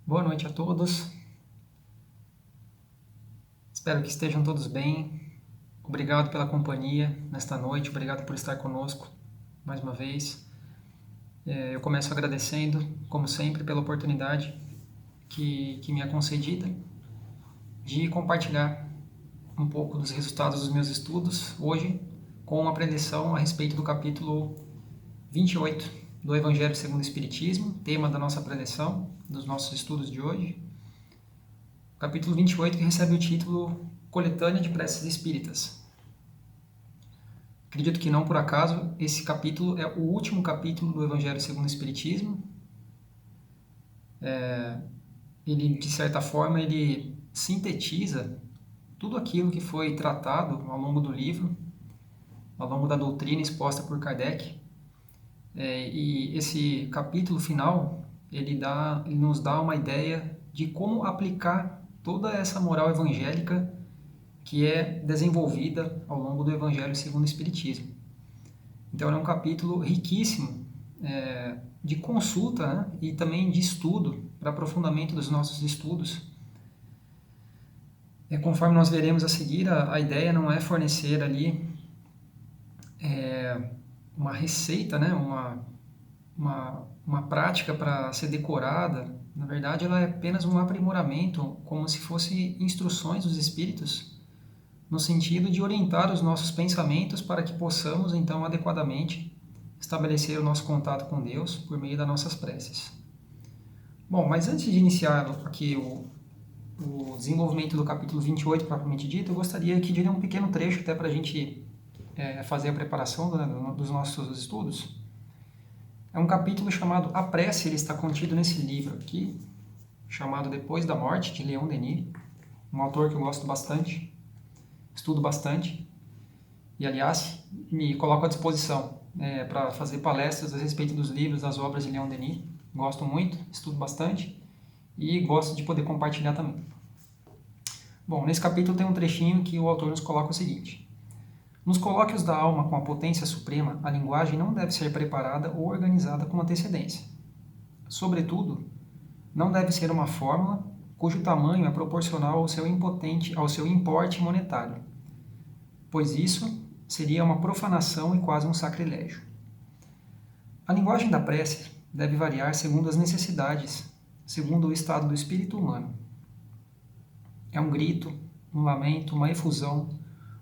Boa noite a todos. Espero que estejam todos bem. Obrigado pela companhia nesta noite. Obrigado por estar conosco mais uma vez. Eu começo agradecendo, como sempre, pela oportunidade que me é concedida de compartilhar um pouco dos resultados dos meus estudos hoje com uma preleção a respeito do capítulo 28 do Evangelho segundo o Espiritismo, tema da nossa preleção, dos nossos estudos de hoje. Capítulo 28, que recebe o título Coletânea de Preces Espíritas. Acredito que não por acaso, esse capítulo é o último capítulo do Evangelho segundo o Espiritismo. Ele, de certa forma, ele sintetiza tudo aquilo que foi tratado ao longo do livro, ao longo da doutrina exposta por Kardec. E esse capítulo final, ele nos dá uma ideia de como aplicar toda essa moral evangélica que é desenvolvida ao longo do Evangelho segundo o Espiritismo. Então, é um capítulo riquíssimo de consulta, né? E também de estudo, para aprofundamento dos nossos estudos. Conforme nós veremos a seguir, a ideia não é fornecer ali uma receita, né? uma prática para ser decorada. Na verdade, ela é apenas um aprimoramento, como se fosse instruções dos Espíritos, no sentido de orientar os nossos pensamentos para que possamos, então, adequadamente estabelecer o nosso contato com Deus por meio das nossas preces. Bom, mas antes de iniciar aqui o desenvolvimento do capítulo 28, propriamente dito, eu gostaria aqui de ler um pequeno trecho até para a gente fazer a preparação dos nossos estudos. É um capítulo chamado A Prece, ele está contido nesse livro aqui, chamado Depois da Morte, de Leon Denis, um autor que eu gosto bastante, estudo bastante, e aliás, me coloco à disposição para fazer palestras a respeito dos livros, das obras de Leon Denis. Gosto muito, estudo bastante e gosto de poder compartilhar também. Bom, nesse capítulo tem um trechinho que o autor nos coloca o seguinte: nos colóquios da alma com a potência suprema, a linguagem não deve ser preparada ou organizada com antecedência. Sobretudo, não deve ser uma fórmula cujo tamanho é proporcional ao seu importe monetário, pois isso seria uma profanação e quase um sacrilégio. A linguagem da prece deve variar segundo as necessidades, segundo o estado do espírito humano. É um grito, um lamento, uma efusão,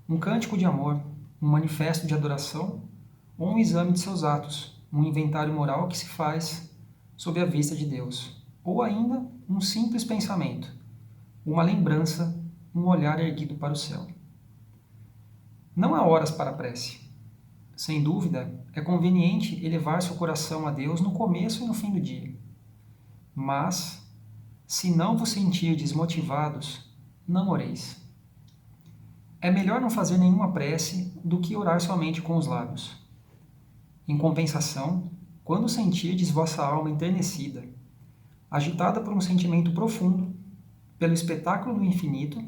um cântico de amor, um manifesto de adoração ou um exame de seus atos, um inventário moral que se faz sob a vista de Deus, ou ainda um simples pensamento, uma lembrança, um olhar erguido para o céu. Não há horas para a prece. Sem dúvida, é conveniente elevar seu coração a Deus no começo e no fim do dia. Mas, se não vos sentirdes motivados, não oreis. É melhor não fazer nenhuma prece do que orar somente com os lábios. Em compensação, quando sentirdes vossa alma enternecida, agitada por um sentimento profundo, pelo espetáculo do infinito,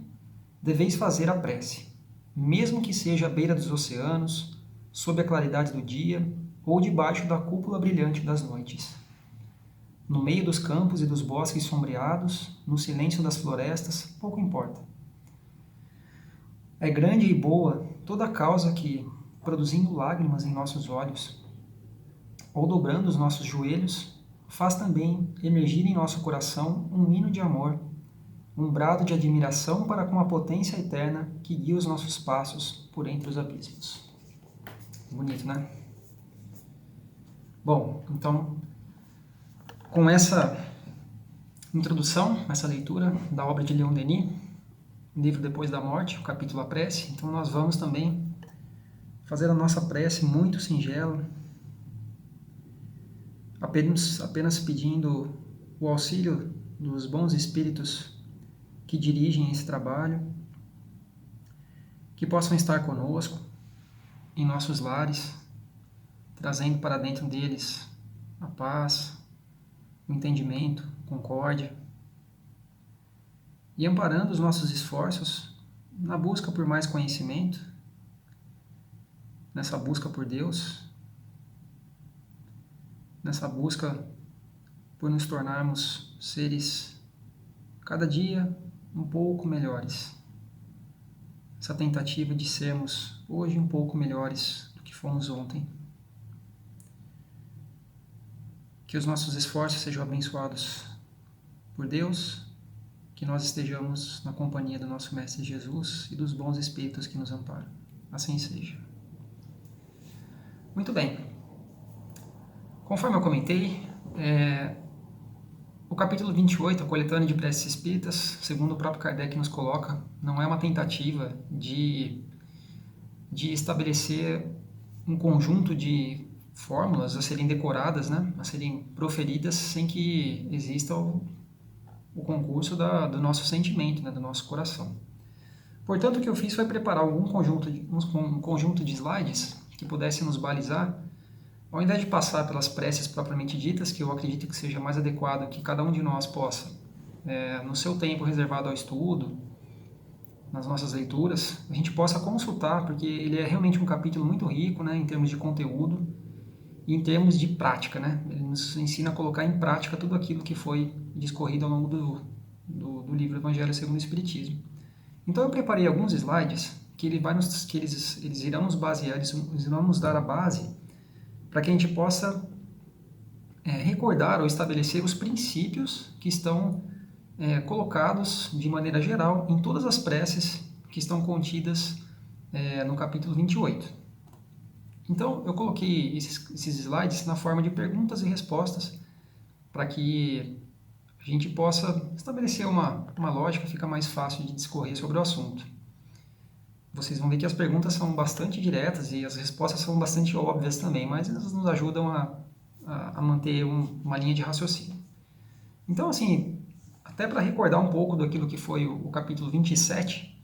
deveis fazer a prece, mesmo que seja à beira dos oceanos, sob a claridade do dia ou debaixo da cúpula brilhante das noites. No meio dos campos e dos bosques sombreados, no silêncio das florestas, pouco importa. É grande e boa toda causa que, produzindo lágrimas em nossos olhos, ou dobrando os nossos joelhos, faz também emergir em nosso coração um hino de amor, um brado de admiração para com a potência eterna que guia os nossos passos por entre os abismos. Bonito, né? Bom, então, com essa introdução, essa leitura da obra de Leon Denis, livro Depois da Morte, o capítulo A Prece, então nós vamos também fazer a nossa prece muito singela, apenas pedindo o auxílio dos bons espíritos que dirigem esse trabalho, que possam estar conosco em nossos lares, trazendo para dentro deles a paz, o entendimento, concórdia, e amparando os nossos esforços na busca por mais conhecimento, nessa busca por Deus, nessa busca por nos tornarmos seres cada dia um pouco melhores. Essa tentativa de sermos hoje um pouco melhores do que fomos ontem. Que os nossos esforços sejam abençoados por Deus, que nós estejamos na companhia do nosso Mestre Jesus e dos bons Espíritos que nos amparam. Assim seja. Muito bem. Conforme eu comentei, o capítulo 28, a coletânea de preces espíritas, segundo o próprio Kardec nos coloca, não é uma tentativa de estabelecer um conjunto de fórmulas a serem decoradas, né, a serem proferidas sem que exista o concurso do nosso sentimento, né, do nosso coração. Portanto, o que eu fiz foi preparar um conjunto de slides que pudesse nos balizar, ao invés de passar pelas preces propriamente ditas, que eu acredito que seja mais adequado que cada um de nós possa, no seu tempo reservado ao estudo, nas nossas leituras, a gente possa consultar, porque ele é realmente um capítulo muito rico, né, em termos de conteúdo e em termos de prática, né? Ele nos ensina a colocar em prática tudo aquilo que foi discorrido ao longo do livro Evangelho segundo o Espiritismo. Então eu preparei alguns slides que eles irão nos basear, eles irão nos dar a base para que a gente possa recordar ou estabelecer os princípios que estão colocados de maneira geral em todas as preces que estão contidas no capítulo 28. Então, eu coloquei esses slides na forma de perguntas e respostas para que a gente possa estabelecer uma lógica, fica mais fácil de discorrer sobre o assunto. Vocês vão ver que as perguntas são bastante diretas e as respostas são bastante óbvias também, mas elas nos ajudam a manter uma linha de raciocínio. Então, assim, até para recordar um pouco daquilo que foi o capítulo 27,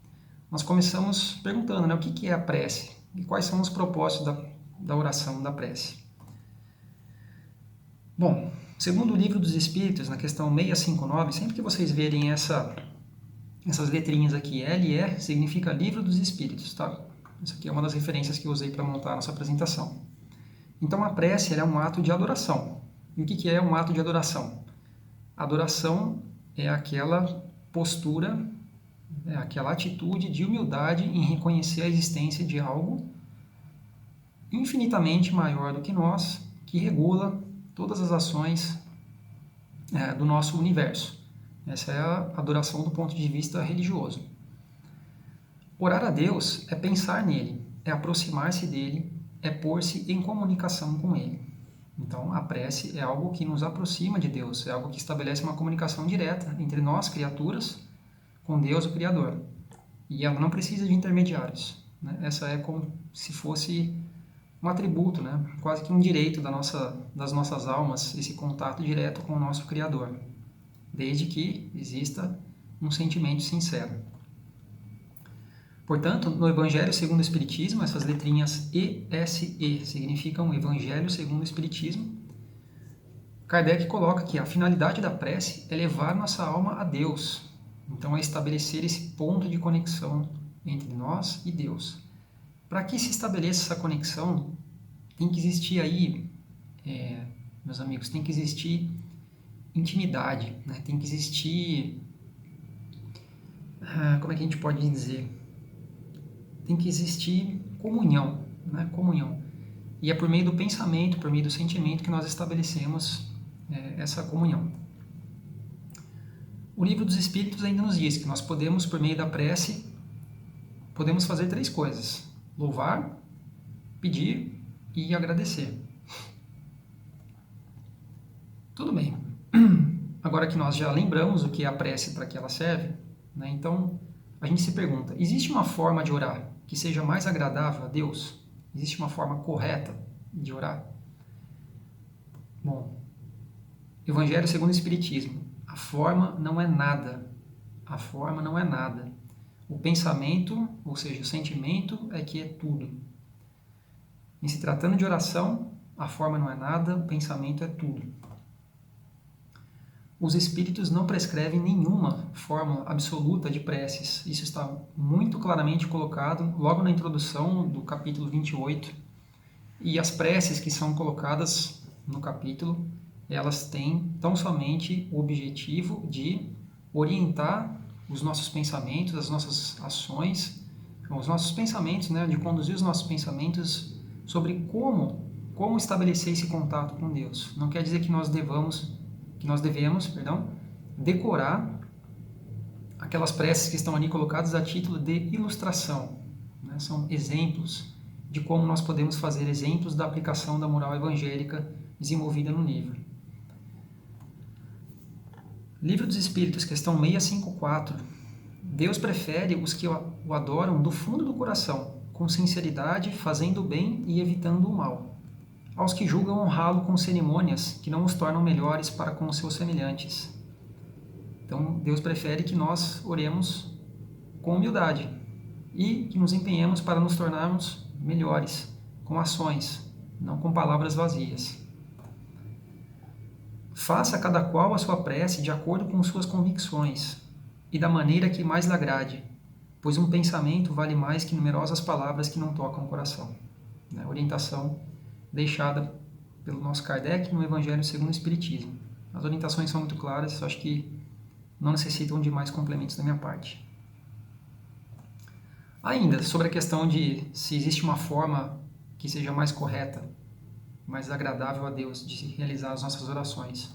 nós começamos perguntando, né, o que é a prece e quais são os propósitos da oração, da prece. Bom, segundo o Livro dos Espíritos, na questão 659, sempre que vocês verem essas letrinhas aqui, LE, significa Livro dos Espíritos, tá? Essa aqui é uma das referências que eu usei para montar a nossa apresentação. Então, a prece é um ato de adoração. E o que é um ato de adoração? Adoração é aquela postura, é aquela atitude de humildade em reconhecer a existência de algo infinitamente maior do que nós, que regula todas as ações do nosso universo. Essa é a adoração do ponto de vista religioso. Orar a Deus é pensar nele, é aproximar-se dele, é pôr-se em comunicação com ele. Então, a prece é algo que nos aproxima de Deus, é algo que estabelece uma comunicação direta entre nós, criaturas, com Deus, o Criador. E ela não precisa de intermediários, né? Essa é como se fosse um atributo, né? Quase que um direito das nossas almas, esse contato direto com o nosso Criador, desde que exista um sentimento sincero. Portanto, no Evangelho segundo o Espiritismo, essas letrinhas ESE significam Evangelho segundo o Espiritismo. Kardec coloca que a finalidade da prece é levar nossa alma a Deus. Então, é estabelecer esse ponto de conexão entre nós e Deus. Para que se estabeleça essa conexão, tem que existir aí, meus amigos, tem que existir intimidade, né? Tem que existir, como é que a gente pode dizer? Tem que existir comunhão, né? Comunhão. E é por meio do pensamento, por meio do sentimento que nós estabelecemos essa comunhão. O Livro dos Espíritos ainda nos diz que nós podemos, por meio da prece, podemos fazer 3 coisas: louvar, pedir e agradecer. Tudo bem. Agora que nós já lembramos o que é a prece, para que ela serve, né, então a gente se pergunta, existe uma forma de orar que seja mais agradável a Deus? Existe uma forma correta de orar? Bom, Evangelho segundo o Espiritismo, a forma não é nada. A forma não é nada. O pensamento, ou seja, o sentimento é que é tudo. Em se tratando de oração, a forma não é nada, o pensamento é tudo. Os Espíritos não prescrevem nenhuma fórmula absoluta de preces. Isso está muito claramente colocado logo na introdução do capítulo 28. E as preces que são colocadas no capítulo, elas têm tão somente o objetivo de orientar os nossos pensamentos, as nossas ações, os nossos pensamentos, né, de conduzir os nossos pensamentos sobre como estabelecer esse contato com Deus. Não quer dizer que nós devemos, decorar aquelas preces que estão ali colocadas a título de ilustração, né? São exemplos de como nós podemos fazer, exemplos da aplicação da moral evangélica desenvolvida no livro. Livro dos Espíritos, questão 654. Deus prefere os que o adoram do fundo do coração, com sinceridade, fazendo o bem e evitando o mal, aos que julgam honrá-lo com cerimônias que não os tornam melhores para com os seus semelhantes. Então, Deus prefere que nós oremos com humildade e que nos empenhemos para nos tornarmos melhores, com ações, não com palavras vazias. Faça cada qual a sua prece de acordo com suas convicções e da maneira que mais lhe agrade, pois um pensamento vale mais que numerosas palavras que não tocam o coração. Orientação deixada pelo nosso Kardec no Evangelho segundo o Espiritismo. As orientações são muito claras, eu acho que não necessitam de mais complementos da minha parte. Ainda, sobre a questão de se existe uma forma que seja mais correta, mais agradável a Deus de realizar as nossas orações.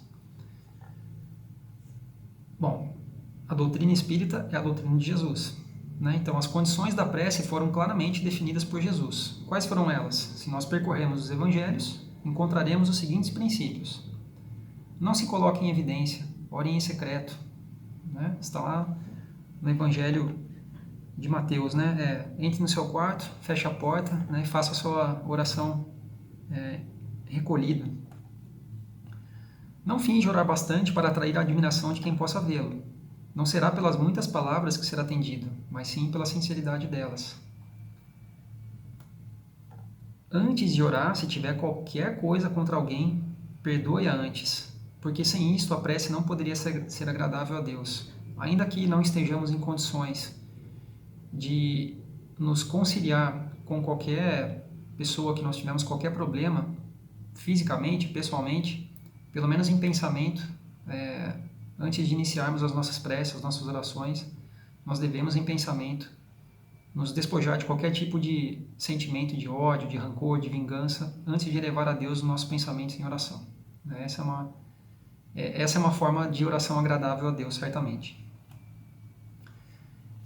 Bom, a doutrina espírita é a doutrina de Jesus, né? Então, as condições da prece foram claramente definidas por Jesus. Quais foram elas? Se nós percorrermos os evangelhos, encontraremos os seguintes princípios. Não se coloque em evidência, ore em secreto, né? Está lá no Evangelho de Mateus, né? Entre no seu quarto, feche a porta, né? E faça a sua oração recolhida. Não finge orar bastante para atrair a admiração de quem possa vê-lo. Não será pelas muitas palavras que será atendido, mas sim pela sinceridade delas. Antes de orar, se tiver qualquer coisa contra alguém, perdoe-a antes, porque sem isto a prece não poderia ser agradável a Deus. Ainda que não estejamos em condições de nos conciliar com qualquer pessoa que nós tivemos qualquer problema, fisicamente, pessoalmente, pelo menos em pensamento, antes de iniciarmos as nossas preces, as nossas orações, nós devemos, em pensamento, nos despojar de qualquer tipo de sentimento de ódio, de rancor, de vingança, antes de elevar a Deus os nossos pensamentos em oração. Essa é uma forma de oração agradável a Deus, certamente.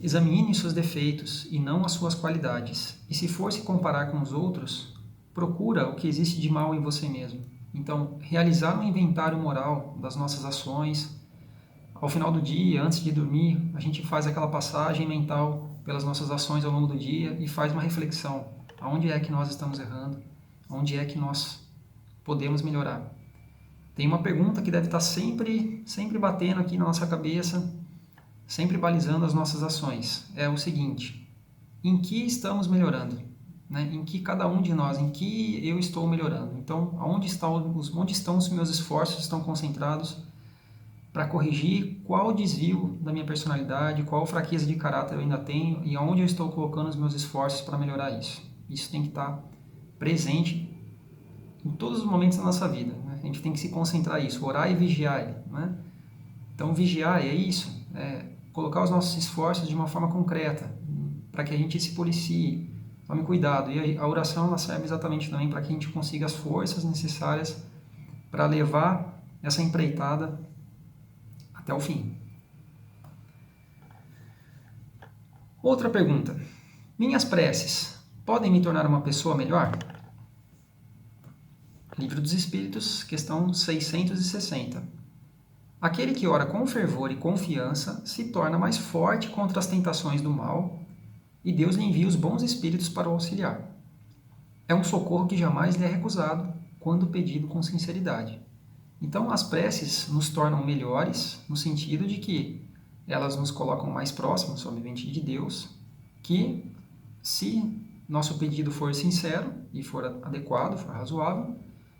Examine seus defeitos e não as suas qualidades. E se for se comparar com os outros, procura o que existe de mal em você mesmo. Então, realizar um inventário moral das nossas ações. Ao final do dia, antes de dormir, a gente faz aquela passagem mental pelas nossas ações ao longo do dia e faz uma reflexão. Aonde é que nós estamos errando? Onde é que nós podemos melhorar? Tem uma pergunta que deve estar sempre batendo aqui na nossa cabeça, sempre balizando as nossas ações. É o seguinte: em que estamos melhorando? Em que cada um de nós, em que eu estou melhorando? Então, onde estão os meus esforços estão concentrados para corrigir qual desvio da minha personalidade, qual fraqueza de caráter eu ainda tenho e aonde eu estou colocando os meus esforços para melhorar isso. Isso tem que estar presente em todos os momentos da nossa vida. A gente tem que se concentrar nisso, orar e vigiar. Então, vigiar é isso, colocar os nossos esforços de uma forma concreta, para que a gente se policie, tome cuidado. E a oração ela serve exatamente também para que a gente consiga as forças necessárias para levar essa empreitada até o fim. Outra pergunta. Minhas preces podem me tornar uma pessoa melhor? Livro dos Espíritos, questão 660. Aquele que ora com fervor e confiança se torna mais forte contra as tentações do mal e Deus lhe envia os bons espíritos para o auxiliar. É um socorro que jamais lhe é recusado quando pedido com sinceridade. Então, as preces nos tornam melhores no sentido de que elas nos colocam mais próximos, obviamente, de Deus, que se nosso pedido for sincero e for adequado, for razoável,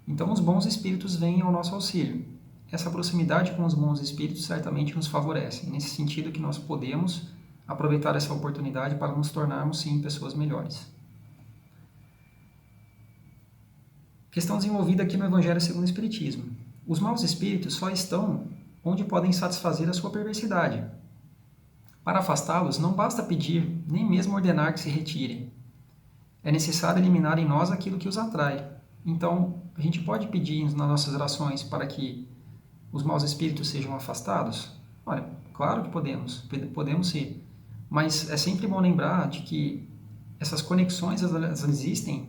então os bons espíritos vêm ao nosso auxílio. Essa proximidade com os bons espíritos certamente nos favorece, nesse sentido que nós podemos aproveitar essa oportunidade para nos tornarmos, sim, pessoas melhores. Questão desenvolvida aqui no Evangelho segundo o Espiritismo. Os maus espíritos só estão onde podem satisfazer a sua perversidade. Para afastá-los, não basta pedir, nem mesmo ordenar que se retirem. É necessário eliminar em nós aquilo que os atrai. Então, a gente pode pedir nas nossas orações para que os maus espíritos sejam afastados? Olha, claro que podemos sim. Mas é sempre bom lembrar de que essas conexões elas existem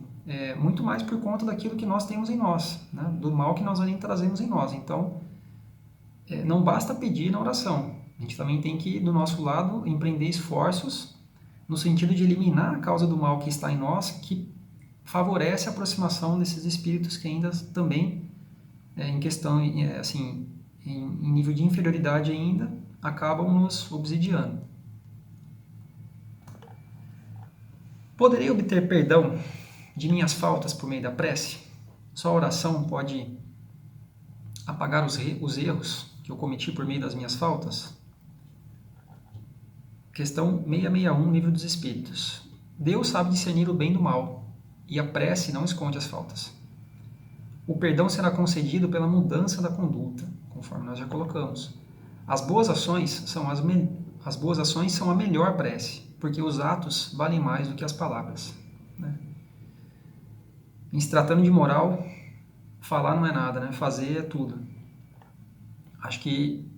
muito mais por conta daquilo que nós temos em nós, né? Do mal que nós ali trazemos em nós. Então, não basta pedir na oração. A gente também tem que, do nosso lado, empreender esforços no sentido de eliminar a causa do mal que está em nós, que favorece a aproximação desses espíritos que ainda também, em questão, assim, em nível de inferioridade ainda, acabam nos obsidiando. Poderei obter perdão de minhas faltas por meio da prece? Só a oração pode apagar os erros que eu cometi por meio das minhas faltas? Questão 661, Livro dos Espíritos. Deus sabe discernir o bem do mal, e a prece não esconde as faltas. O perdão será concedido pela mudança da conduta, conforme nós já colocamos. As boas ações são a melhor prece, porque os atos valem mais do que as palavras, né? Em se tratando de moral, falar não é nada, né? Fazer é tudo. Acho que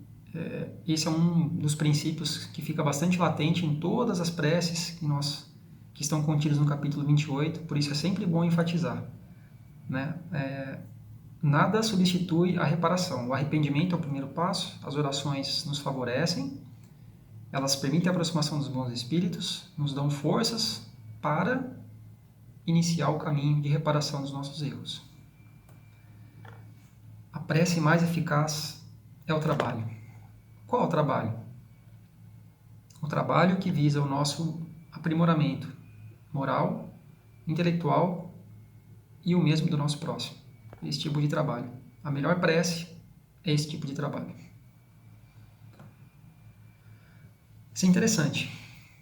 esse é um dos princípios que fica bastante latente em todas as preces que estão contidas no capítulo 28, por isso é sempre bom enfatizar, né? Nada substitui a reparação. O arrependimento é o primeiro passo, as orações nos favorecem, elas permitem a aproximação dos bons espíritos, nos dão forças para iniciar o caminho de reparação dos nossos erros. A prece mais eficaz é o trabalho. Qual é o trabalho? O trabalho que visa o nosso aprimoramento moral, intelectual e o mesmo do nosso próximo. Esse tipo de trabalho. A melhor prece é esse tipo de trabalho. Isso é interessante.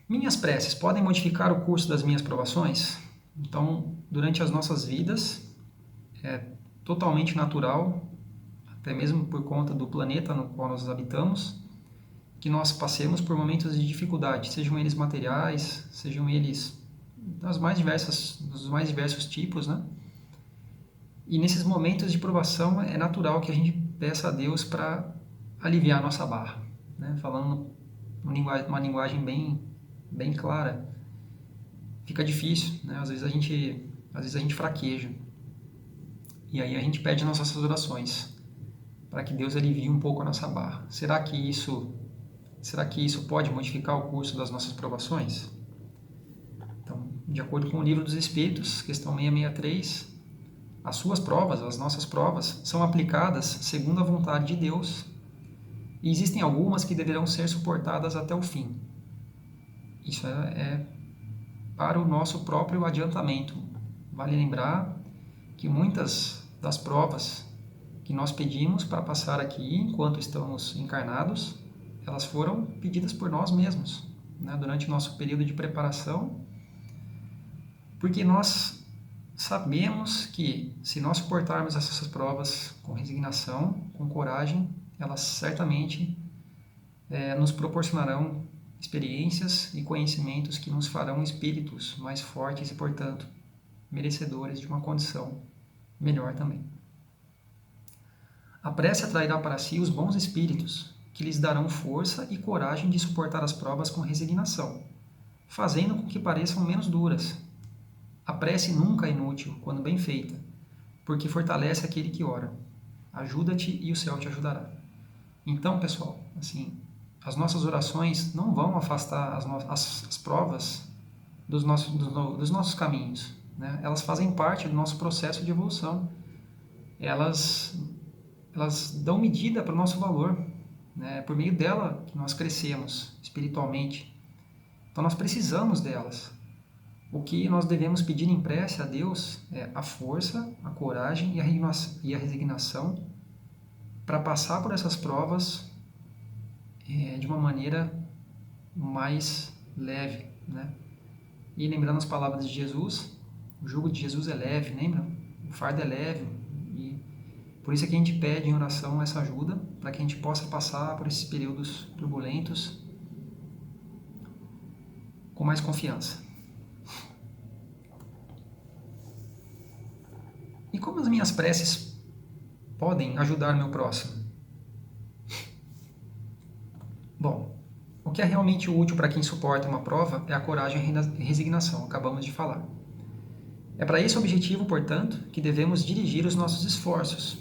Minhas preces podem modificar o curso das minhas provações? Então, durante as nossas vidas, é totalmente natural, até mesmo por conta do planeta no qual nós habitamos, que nós passemos por momentos de dificuldade, sejam eles materiais, sejam eles dos mais diversos tipos, né? E nesses momentos de provação é natural que a gente peça a Deus para aliviar a nossa barra, né? Falando uma linguagem bem clara, fica difícil, né? Às vezes a gente fraqueja. E aí a gente pede nas nossas orações para que Deus alivie um pouco a nossa barra. Será que isso pode modificar o curso das nossas provações? Então, de acordo com o Livro dos Espíritos, questão 663, as nossas provas, são aplicadas segundo a vontade de Deus e existem algumas que deverão ser suportadas até o fim. Isso é para o nosso próprio adiantamento. Vale lembrar que muitas das provas que nós pedimos para passar aqui enquanto estamos encarnados, elas foram pedidas por nós mesmos, né, durante o nosso período de preparação, porque nós sabemos que se nós suportarmos essas provas com resignação, com coragem, elas certamente nos proporcionarão experiências e conhecimentos que nos farão espíritos mais fortes e, portanto, merecedores de uma condição melhor também. A prece atrairá para si os bons espíritos, que lhes darão força e coragem de suportar as provas com resignação, fazendo com que pareçam menos duras. A prece nunca é inútil, quando bem feita, porque fortalece aquele que ora. Ajuda-te e o céu te ajudará. Então, pessoal, assim, as nossas orações não vão afastar as provas dos nossos caminhos, né? Elas fazem parte do nosso processo de evolução. Elas dão medida para o nosso valor, né? É por meio dela que nós crescemos espiritualmente. Então nós precisamos delas. O que nós devemos pedir em prece a Deus é a força, a coragem e a resignação para passar por essas provas de uma maneira mais leve, né? E lembrando as palavras de Jesus, o jugo de Jesus é leve, lembra? O fardo é leve Por isso é que a gente pede em oração essa ajuda, para que a gente possa passar por esses períodos turbulentos com mais confiança. E como as minhas preces podem ajudar o meu próximo? Bom, o que é realmente útil para quem suporta uma prova é a coragem e resignação, acabamos de falar. É para esse objetivo, portanto, que devemos dirigir os nossos esforços,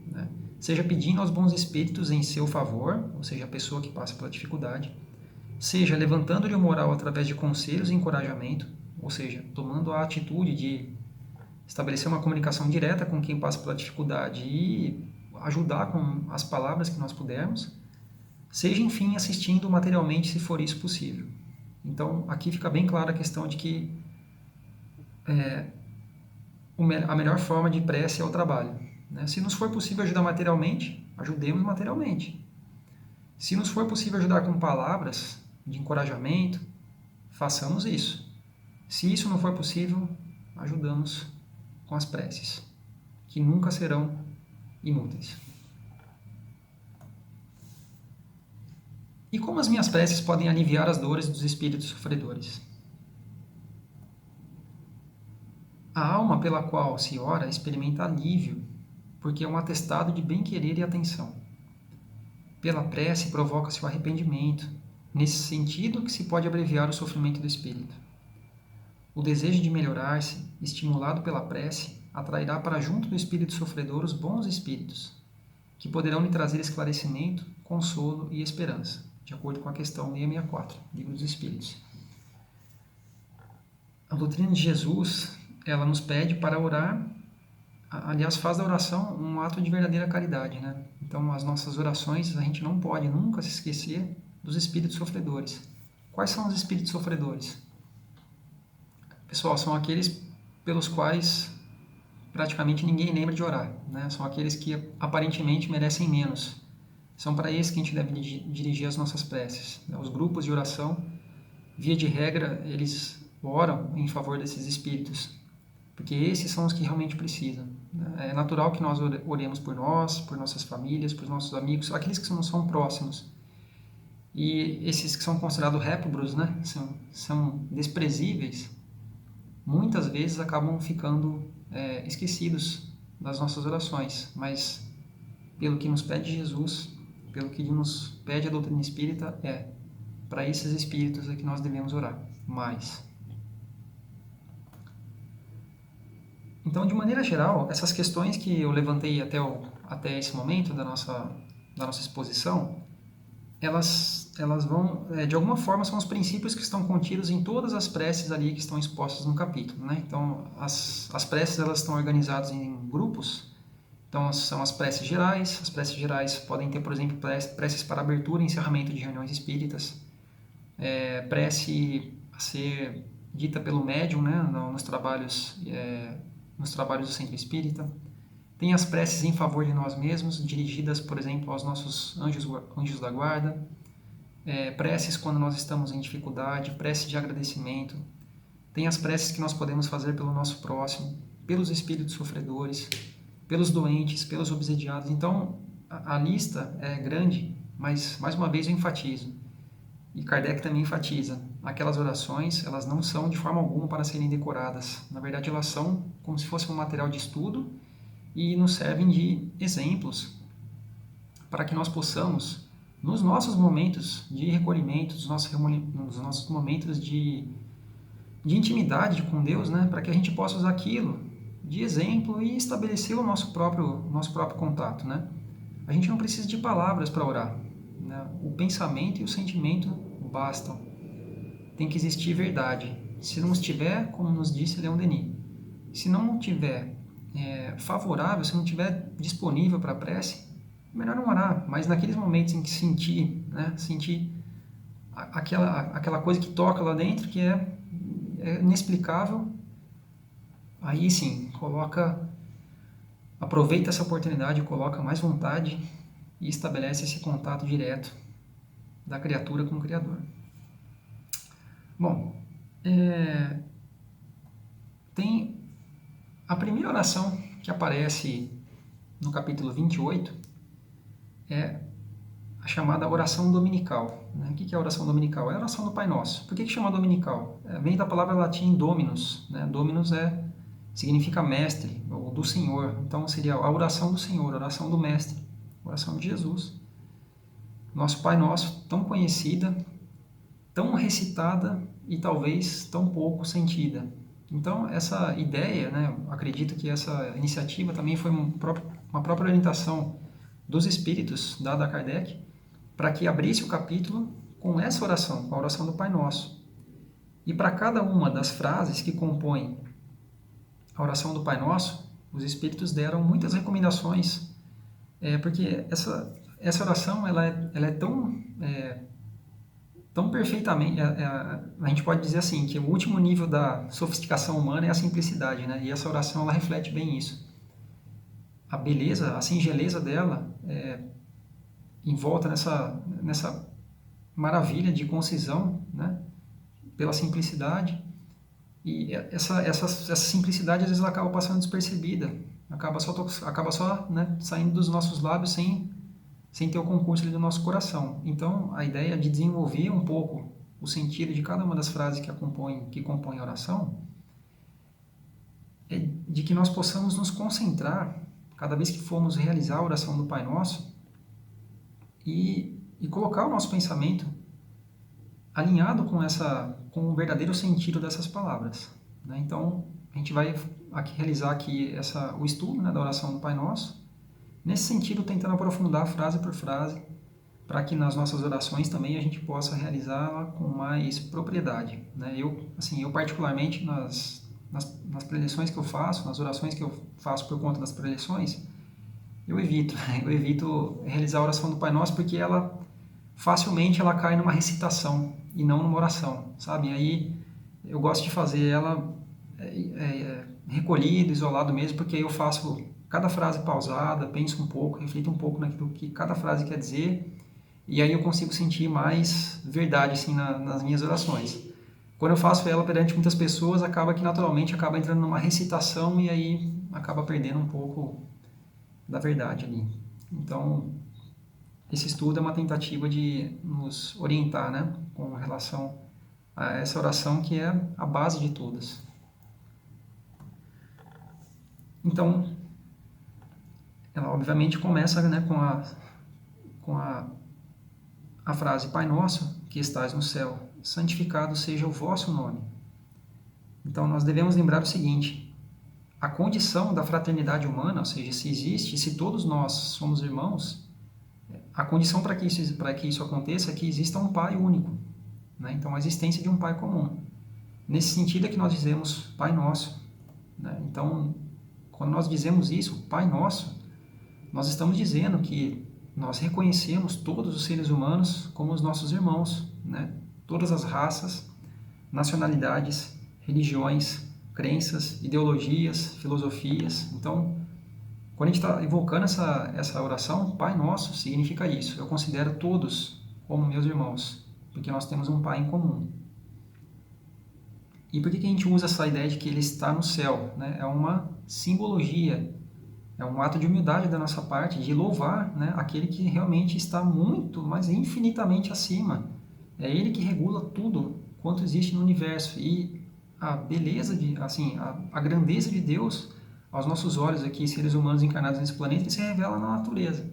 né? Seja pedindo aos bons espíritos em seu favor, ou seja, a pessoa que passa pela dificuldade, seja levantando-lhe o moral através de conselhos e encorajamento, ou seja, tomando a atitude de estabelecer uma comunicação direta com quem passa pela dificuldade e ajudar com as palavras que nós pudermos, seja, enfim, assistindo materialmente, se for isso possível. Então, aqui fica bem clara a questão de que a melhor forma de prece é o trabalho, né? Se nos for possível ajudar materialmente, ajudemos materialmente. Se nos for possível ajudar com palavras de encorajamento, façamos isso. Se isso não for possível, ajudamos com as preces, que nunca serão inúteis. E como as minhas preces podem aliviar as dores dos espíritos sofredores? A alma pela qual se ora experimenta alívio, porque é um atestado de bem-querer e atenção. Pela prece provoca-se o arrependimento, nesse sentido que se pode abreviar o sofrimento do espírito. O desejo de melhorar-se, estimulado pela prece, atrairá para junto do espírito sofredor os bons espíritos, que poderão lhe trazer esclarecimento, consolo e esperança, de acordo com a questão 664, Livro dos Espíritos. A doutrina de Jesus, ela nos pede para orar, aliás, faz da oração um ato de verdadeira caridade, né? Então, as nossas orações, a gente não pode nunca se esquecer dos espíritos sofredores. Quais são os espíritos sofredores? Pessoal, são aqueles pelos quais praticamente ninguém lembra de orar, né? São aqueles que aparentemente merecem menos. São para esses que a gente deve dirigir as nossas preces. Os grupos de oração, via de regra, eles oram em favor desses espíritos, porque esses são os que realmente precisam. É natural que nós oremos por nós, por nossas famílias, por nossos amigos, aqueles que não são próximos. E esses que são considerados réprobos, né, são desprezíveis, muitas vezes acabam ficando esquecidos das nossas orações. Mas, pelo que nos pede Jesus, pelo que nos pede a doutrina espírita, para esses espíritos é que nós devemos orar mais. Então, de maneira geral, essas questões que eu levantei até esse momento da nossa exposição, elas vão, de alguma forma, são os princípios que estão contidos em todas as preces ali que estão expostas no capítulo, né? Então, as preces, elas estão organizadas em grupos. Então, são as preces gerais. As preces gerais podem ter, por exemplo, preces para abertura e encerramento de reuniões espíritas, prece a ser dita pelo médium, né, nos trabalhos do centro espírita. Tem as preces em favor de nós mesmos, dirigidas, por exemplo, aos nossos anjos da guarda. Preces quando nós estamos em dificuldade, prece de agradecimento. Tem as preces que nós podemos fazer pelo nosso próximo, pelos espíritos sofredores, pelos doentes, pelos obsediados. Então, a lista é grande, mas, mais uma vez, eu enfatizo. E Kardec também enfatiza. Aquelas orações, elas não são de forma alguma para serem decoradas. Na verdade, elas são como se fosse um material de estudo e nos servem de exemplos para que nós possamos, nos nossos momentos de recolhimento, nos nossos momentos de intimidade com Deus, né, para que a gente possa usar aquilo de exemplo e estabelecer o nosso próprio contato, né? A gente não precisa de palavras para orar, né? O pensamento e o sentimento bastam. Tem que existir verdade. Se não estiver, como nos disse Leon Denis, se não estiver favorável, se não estiver disponível para a prece, melhor não orar. Mas naqueles momentos em que sentir aquela coisa que toca lá dentro, que é inexplicável, aí sim, aproveita essa oportunidade, coloca mais vontade e estabelece esse contato direto da criatura com o Criador. Bom, tem a primeira oração que aparece no capítulo 28, é a chamada oração dominical. Né? O que é a oração dominical? É a oração do Pai Nosso. Por que chama dominical? Vem da palavra latim dominus. Né? Dominus significa mestre, ou do Senhor. Então seria a oração do Senhor, a oração do mestre, a oração de Jesus. Nosso Pai Nosso, tão conhecida, tão recitada e talvez tão pouco sentida. Então, essa ideia, né, acredito que essa iniciativa também foi uma própria orientação dos espíritos dada a Kardec, para que abrisse o capítulo com essa oração, com a oração do Pai Nosso. E para cada uma das frases que compõem a oração do Pai Nosso, os espíritos deram muitas recomendações, porque essa oração ela é tão perfeitamente, a gente pode dizer assim, que o último nível da sofisticação humana é a simplicidade, né? E essa oração ela reflete bem isso. A beleza, a singeleza dela envolta nessa maravilha de concisão, né? Pela simplicidade. E essa simplicidade às vezes ela acaba passando despercebida, acaba só né, saindo dos nossos lábios sem ter o concurso ali do nosso coração. Então, a ideia de desenvolver um pouco o sentido de cada uma das frases que compõem a oração é de que nós possamos nos concentrar, cada vez que formos realizar a oração do Pai Nosso, e colocar o nosso pensamento alinhado com o verdadeiro sentido dessas palavras. Né? Então, a gente vai realizar aqui o estudo, né, da oração do Pai Nosso, nesse sentido, tentando aprofundar frase por frase, para que nas nossas orações também a gente possa realizá-la com mais propriedade. Né? Eu particularmente, nas preleções que eu faço, nas orações que eu faço por conta das preleções, eu evito realizar a oração do Pai Nosso, porque facilmente ela cai numa recitação e não numa oração, sabe? Aí eu gosto de fazer ela recolhido, isolado mesmo, porque aí eu faço cada frase pausada, penso um pouco, reflito um pouco naquilo que cada frase quer dizer, e aí eu consigo sentir mais verdade assim, nas minhas orações. Quando eu faço ela perante muitas pessoas, acaba que naturalmente acaba entrando numa recitação e aí acaba perdendo um pouco da verdade ali. Então, esse estudo é uma tentativa de nos orientar, né, com relação a essa oração que é a base de todas. Então, ela obviamente começa, né, com a frase Pai Nosso, que estás no céu, santificado seja o vosso nome. Então, nós devemos lembrar o seguinte: a condição da fraternidade humana, ou seja, se existe, se todos nós somos irmãos, a condição para que isso aconteça é que exista um Pai único. Né? Então, a existência de um Pai comum. Nesse sentido é que nós dizemos Pai Nosso. Né? Então, quando nós dizemos isso, Pai Nosso, nós estamos dizendo que nós reconhecemos todos os seres humanos como os nossos irmãos. Né? Todas as raças, nacionalidades, religiões, crenças, ideologias, filosofias. Então, quando a gente está evocando essa oração, Pai Nosso significa isso. Eu considero todos como meus irmãos, porque nós temos um Pai em comum. E por que a gente usa essa ideia de que Ele está no céu? Né? É uma simbologia, é um ato de humildade da nossa parte, de louvar, né, aquele que realmente está muito, mas infinitamente acima. É Ele que regula tudo quanto existe no universo. E a beleza, a grandeza de Deus, aos nossos olhos aqui, seres humanos encarnados nesse planeta, se revela na natureza.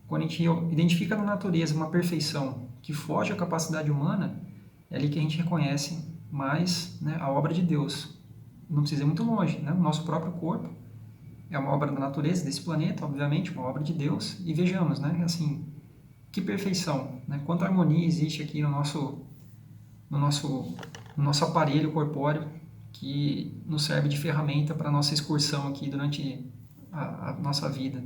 Quando a gente identifica na natureza uma perfeição que foge à capacidade humana, é ali que a gente reconhece mais, né, a obra de Deus. Não precisa ir muito longe, né? O nosso próprio corpo é uma obra da natureza, desse planeta, obviamente, uma obra de Deus. E vejamos, né, assim, que perfeição, né? Quanta harmonia existe aqui no nosso aparelho corpóreo, que nos serve de ferramenta para a nossa excursão aqui durante a nossa vida.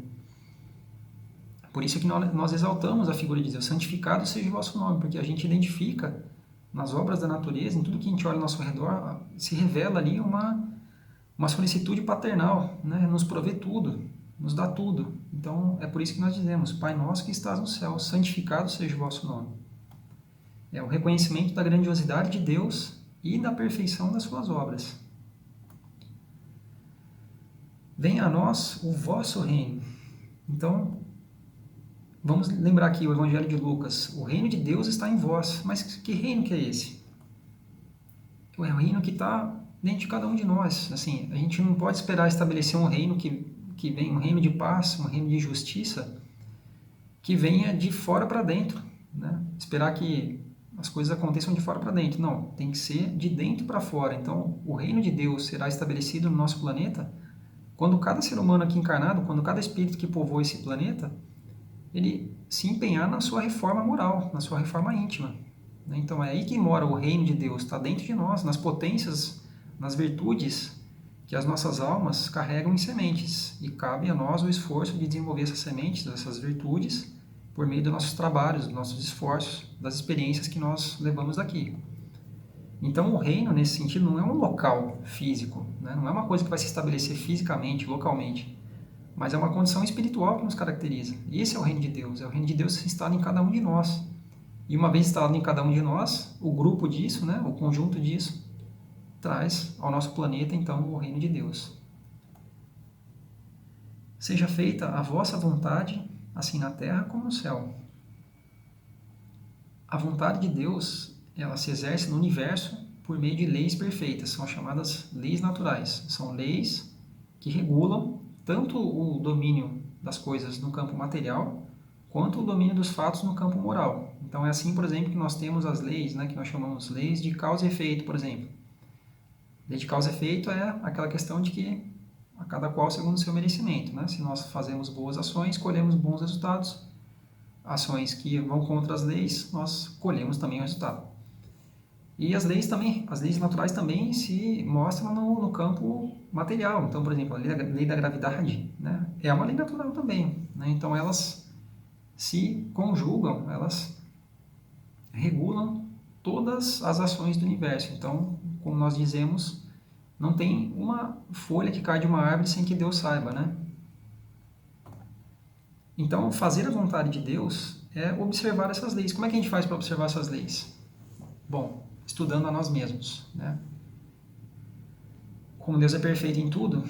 Por isso que nós exaltamos a figura de Deus, santificado seja o vosso nome, porque a gente identifica nas obras da natureza, em tudo que a gente olha ao nosso redor, se revela ali uma solicitude paternal, né? Nos provê tudo, nos dá tudo. Então, é por isso que nós dizemos, Pai nosso que estás no céu, santificado seja o vosso nome. É o reconhecimento da grandiosidade de Deus e da perfeição das suas obras. Venha a nós o vosso reino. Então, vamos lembrar aqui o Evangelho de Lucas. O reino de Deus está em vós. Mas que reino que é esse? É o reino que está dentro de cada um de nós. Assim, a gente não pode esperar estabelecer um reino que vem, um reino de paz, um reino de justiça, que venha de fora para dentro, né? Esperar que as coisas aconteçam de fora para dentro. Não, tem que ser de dentro para fora. Então, o reino de Deus será estabelecido no nosso planeta quando cada ser humano aqui encarnado, quando cada espírito que povoa esse planeta, ele se empenhar na sua reforma moral, na sua reforma íntima. Então, é aí que mora o reino de Deus, está dentro de nós, nas potências, nas virtudes que as nossas almas carregam em sementes. E cabe a nós o esforço de desenvolver essas sementes, essas virtudes, por meio dos nossos trabalhos, dos nossos esforços, das experiências que nós levamos daqui. Então, o reino, nesse sentido, não é um local físico, né? Não é uma coisa que vai se estabelecer fisicamente, localmente, mas é uma condição espiritual que nos caracteriza. E esse é o reino de Deus, é o reino de Deus instalado em cada um de nós. E uma vez instalado em cada um de nós, o grupo disso, né, o conjunto disso, traz ao nosso planeta, então, o reino de Deus. Seja feita a vossa vontade, assim na terra como no céu. A vontade de Deus, ela se exerce no universo por meio de leis perfeitas, são chamadas leis naturais. São leis que regulam tanto o domínio das coisas no campo material, quanto o domínio dos fatos no campo moral. Então é assim, por exemplo, que nós temos as leis, né, que nós chamamos leis de causa e efeito, por exemplo. Lei de causa e efeito é aquela questão de que a cada qual segundo o seu merecimento, né? Se nós fazemos boas ações, colhemos bons resultados. Ações que vão contra as leis, nós colhemos também o resultado. E as leis também, as leis naturais também se mostram no campo material. Então, por exemplo, a lei da gravidade, né, é uma lei natural também, né? Então elas se conjugam, elas regulam todas as ações do universo. Então, como nós dizemos, não tem uma folha que cai de uma árvore sem que Deus saiba, né? Então, fazer a vontade de Deus é observar essas leis. Como é que a gente faz para observar essas leis? Bom, estudando a nós mesmos, né? Como Deus é perfeito em tudo,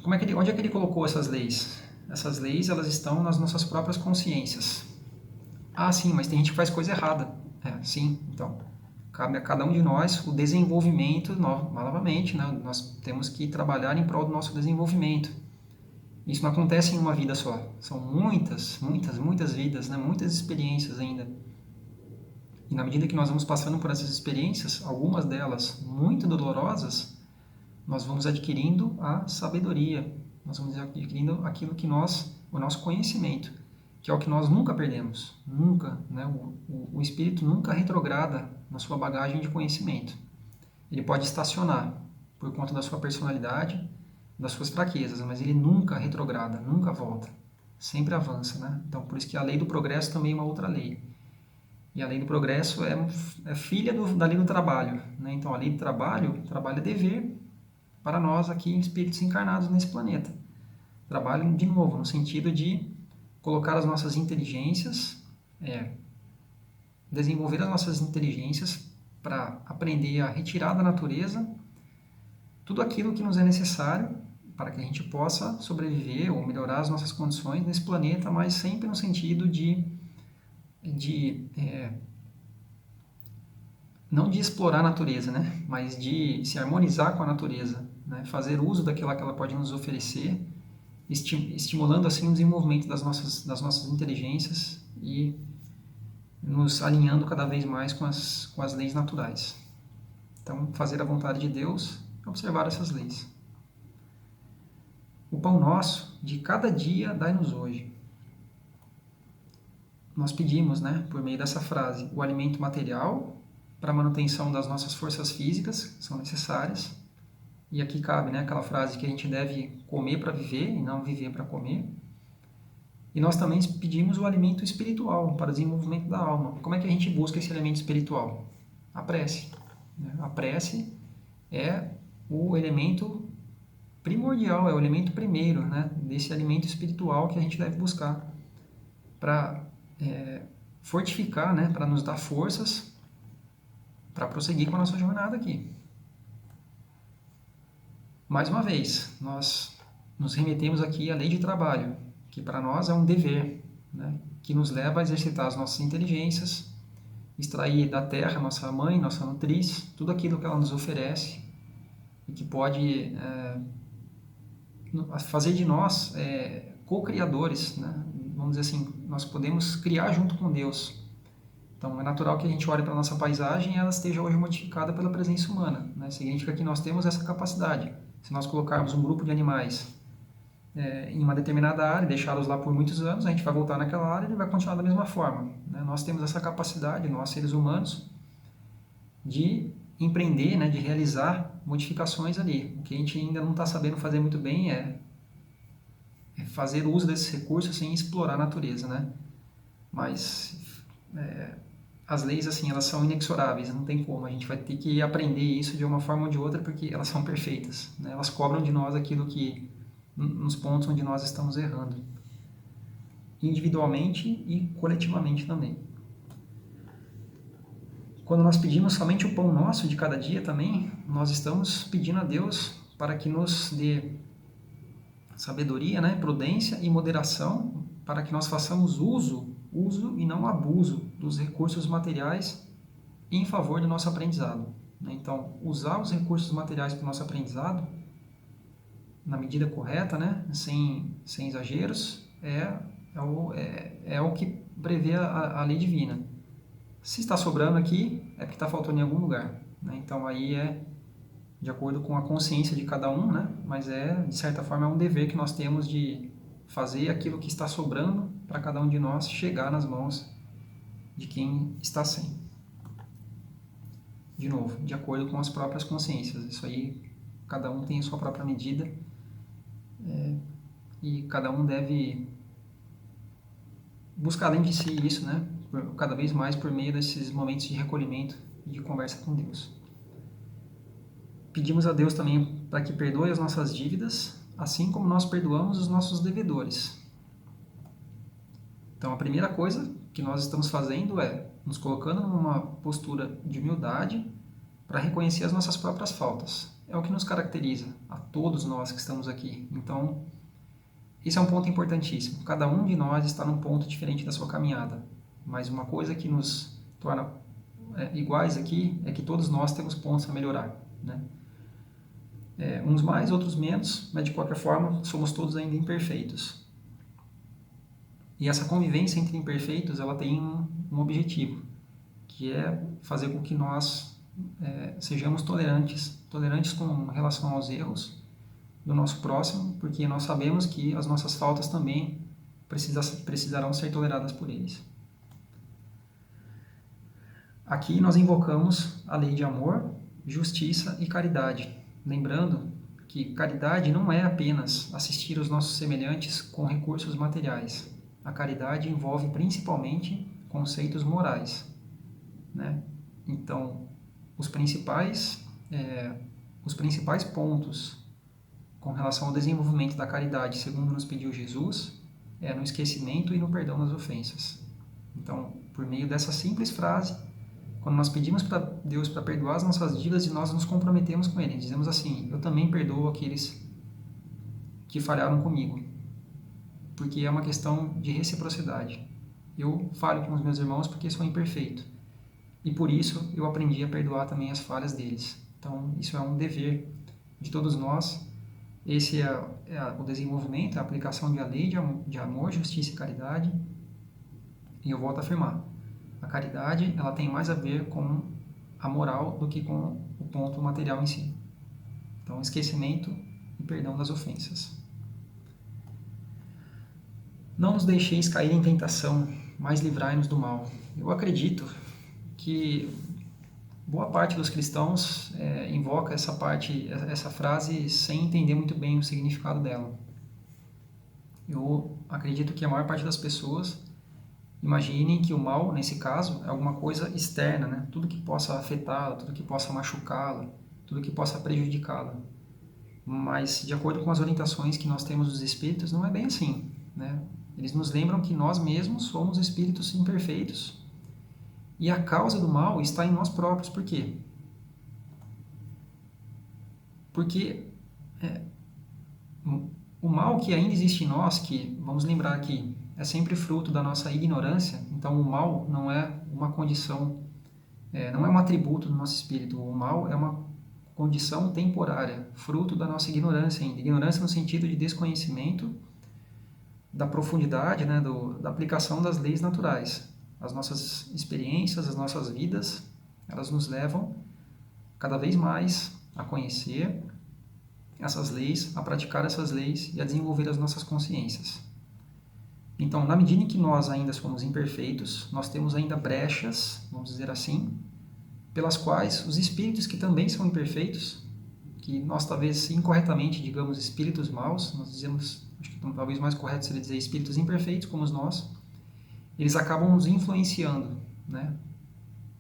onde é que Ele colocou essas leis? Essas leis, elas estão nas nossas próprias consciências. Ah, sim, mas tem gente que faz coisa errada. Sim, então, cabe a cada um de nós o desenvolvimento, novamente, né? Nós temos que trabalhar em prol do nosso desenvolvimento. Isso não acontece em uma vida só. São muitas vidas, né? Muitas experiências ainda. E na medida que nós vamos passando por essas experiências, algumas delas muito dolorosas, nós vamos adquirindo a sabedoria, nós vamos adquirindo aquilo que o nosso conhecimento, que é o que nós nunca perdemos. Nunca, né? O espírito nunca retrograda na sua bagagem de conhecimento. Ele pode estacionar por conta da sua personalidade, das suas fraquezas, mas ele nunca retrograda, nunca volta. Sempre avança, né? Então, por isso que a lei do progresso também é uma outra lei. E a lei do progresso é filha da lei do trabalho, né? Então, a lei do trabalho é dever para nós aqui, espíritos encarnados nesse planeta. Trabalho, de novo, no sentido de colocar as nossas inteligências, desenvolver as nossas inteligências para aprender a retirar da natureza tudo aquilo que nos é necessário para que a gente possa sobreviver ou melhorar as nossas condições nesse planeta, mas sempre no sentido não de explorar a natureza, né? Mas de se harmonizar com a natureza, né? Fazer uso daquilo que ela pode nos oferecer, estimulando assim o desenvolvimento das nossas inteligências e nos alinhando cada vez mais com as leis naturais. Então, fazer a vontade de Deus é observar essas leis. O pão nosso de cada dia dai-nos hoje. Nós pedimos, né, por meio dessa frase, o alimento material para a manutenção das nossas forças físicas, que são necessárias. E aqui cabe, né, aquela frase que a gente deve comer para viver e não viver para comer. E nós também pedimos o alimento espiritual para o desenvolvimento da alma. Como é que a gente busca esse alimento espiritual? A prece. A prece é o elemento primordial, é o elemento primeiro, né, desse alimento espiritual que a gente deve buscar para fortificar, né, para nos dar forças para prosseguir com a nossa jornada aqui. Mais uma vez, nós nos remetemos aqui à lei de trabalho, que para nós é um dever, né? Que nos leva a exercitar as nossas inteligências, extrair da terra, nossa mãe, nossa nutriz, tudo aquilo que ela nos oferece e que pode fazer de nós co-criadores, né? Vamos dizer assim, nós podemos criar junto com Deus. Então é natural que a gente olhe para a nossa paisagem e ela esteja hoje modificada pela presença humana, né? Significa que nós temos essa capacidade. Se nós colocarmos um grupo de animais em uma determinada área e deixá-los lá por muitos anos, a gente vai voltar naquela área e ele vai continuar da mesma forma, né? Nós temos essa capacidade, nós seres humanos, de empreender, né, de realizar modificações ali. O que a gente ainda não está sabendo fazer muito bem é fazer uso desses recursos sem explorar a natureza, né? Mas as leis, assim, elas são inexoráveis, não tem como. A gente vai ter que aprender isso de uma forma ou de outra porque elas são perfeitas, né? Elas cobram de nós aquilo que, nos pontos onde nós estamos errando, individualmente e coletivamente também. Quando nós pedimos somente o pão nosso de cada dia também, nós estamos pedindo a Deus para que nos dê sabedoria, né, prudência e moderação para que nós façamos uso e não abuso dos recursos materiais em favor do nosso aprendizado. Então, usar os recursos materiais para o nosso aprendizado na medida correta, né, sem exageros, é o que prevê a lei divina. Se está sobrando aqui, é porque está faltando em algum lugar, né? Então aí é de acordo com a consciência de cada um, né? Mas de certa forma, é um dever que nós temos de fazer aquilo que está sobrando para cada um de nós chegar nas mãos de quem está sem. De novo, de acordo com as próprias consciências. Isso aí, cada um tem a sua própria medida e cada um deve buscar além de si isso, né? Cada vez mais por meio desses momentos de recolhimento e de conversa com Deus. Pedimos a Deus também para que perdoe as nossas dívidas, assim como nós perdoamos os nossos devedores. Então, a primeira coisa que nós estamos fazendo é nos colocando numa postura de humildade para reconhecer as nossas próprias faltas. É o que nos caracteriza, a todos nós que estamos aqui. Então, esse é um ponto importantíssimo. Cada um de nós está num ponto diferente da sua caminhada. Mas uma coisa que nos torna iguais aqui é que todos nós temos pontos a melhorar, né? Uns mais, outros menos, mas de qualquer forma somos todos ainda imperfeitos. E essa convivência entre imperfeitos, ela tem um objetivo, que é fazer com que nós sejamos tolerantes com relação aos erros do nosso próximo, porque nós sabemos que as nossas faltas também precisarão ser toleradas por eles. Aqui nós invocamos a lei de amor, justiça e caridade, lembrando que caridade não é apenas assistir os nossos semelhantes com recursos materiais. A caridade envolve principalmente conceitos morais, né? Então, os principais pontos com relação ao desenvolvimento da caridade, segundo nos pediu Jesus, é no esquecimento e no perdão das ofensas. Então, por meio dessa simples frase, quando nós pedimos para Deus para perdoar as nossas dívidas e nós nos comprometemos com Ele, dizemos assim: eu também perdoo aqueles que falharam comigo, porque é uma questão de reciprocidade. Eu falho com os meus irmãos porque sou imperfeito, e por isso eu aprendi a perdoar também as falhas deles. Então, isso é um dever de todos nós. Esse é o desenvolvimento, a aplicação da lei de amor, justiça e caridade. E eu volto a afirmar, a caridade ela tem mais a ver com a moral do que com o ponto material em si. Então, esquecimento e perdão das ofensas. Não nos deixeis cair em tentação, mas livrai-nos do mal. Eu acredito que boa parte dos cristãos invoca essa frase sem entender muito bem o significado dela. Eu acredito que a maior parte das pessoas imaginem que o mal, nesse caso, é alguma coisa externa, né? Tudo que possa afetá-la, tudo que possa machucá-la, tudo que possa prejudicá-la. Mas, de acordo com as orientações que nós temos dos espíritos, não é bem assim, né? Eles nos lembram que nós mesmos somos espíritos imperfeitos e a causa do mal está em nós próprios. Por quê? Porque o mal que ainda existe em nós, que, vamos lembrar aqui, é sempre fruto da nossa ignorância, então o mal não é uma condição, não é um atributo do nosso espírito, o mal é uma condição temporária, fruto da nossa ignorância ainda. Ignorância no sentido de desconhecimento da profundidade, né, da aplicação das leis naturais. As nossas experiências, as nossas vidas, elas nos levam cada vez mais a conhecer essas leis, a praticar essas leis e a desenvolver as nossas consciências. Então, na medida em que nós ainda somos imperfeitos, nós temos ainda brechas, vamos dizer assim, pelas quais os espíritos que também são imperfeitos, que nós talvez incorretamente digamos espíritos maus, nós dizemos, acho que talvez mais correto seria dizer espíritos imperfeitos como nós, eles acabam nos influenciando, né,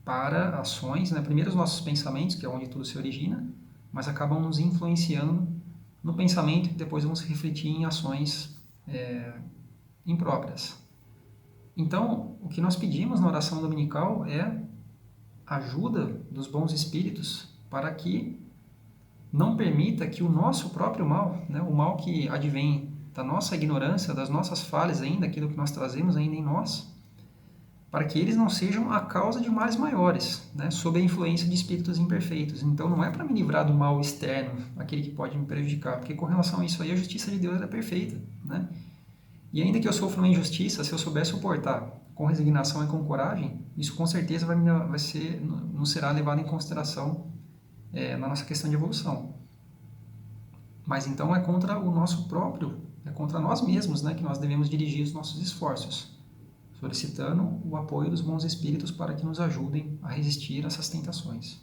para ações, né, primeiro os nossos pensamentos, que é onde tudo se origina, mas acabam nos influenciando no pensamento e depois vão se refletir em ações impróprias. Então, o que nós pedimos na oração dominical é ajuda dos bons espíritos para que não permita que o nosso próprio mal, né, o mal que advém da nossa ignorância, das nossas falhas ainda, aquilo que nós trazemos ainda em nós, para que eles não sejam a causa de males maiores, né, sob a influência de espíritos imperfeitos. Então não é para me livrar do mal externo, aquele que pode me prejudicar, porque com relação a isso aí a justiça de Deus é perfeita, né? E ainda que eu sofra uma injustiça, se eu souber suportar com resignação e com coragem, isso com certeza não será levado em consideração na nossa questão de evolução. Mas então é contra o nosso próprio, é contra nós mesmos, né, que nós devemos dirigir os nossos esforços, solicitando o apoio dos bons espíritos para que nos ajudem a resistir a essas tentações.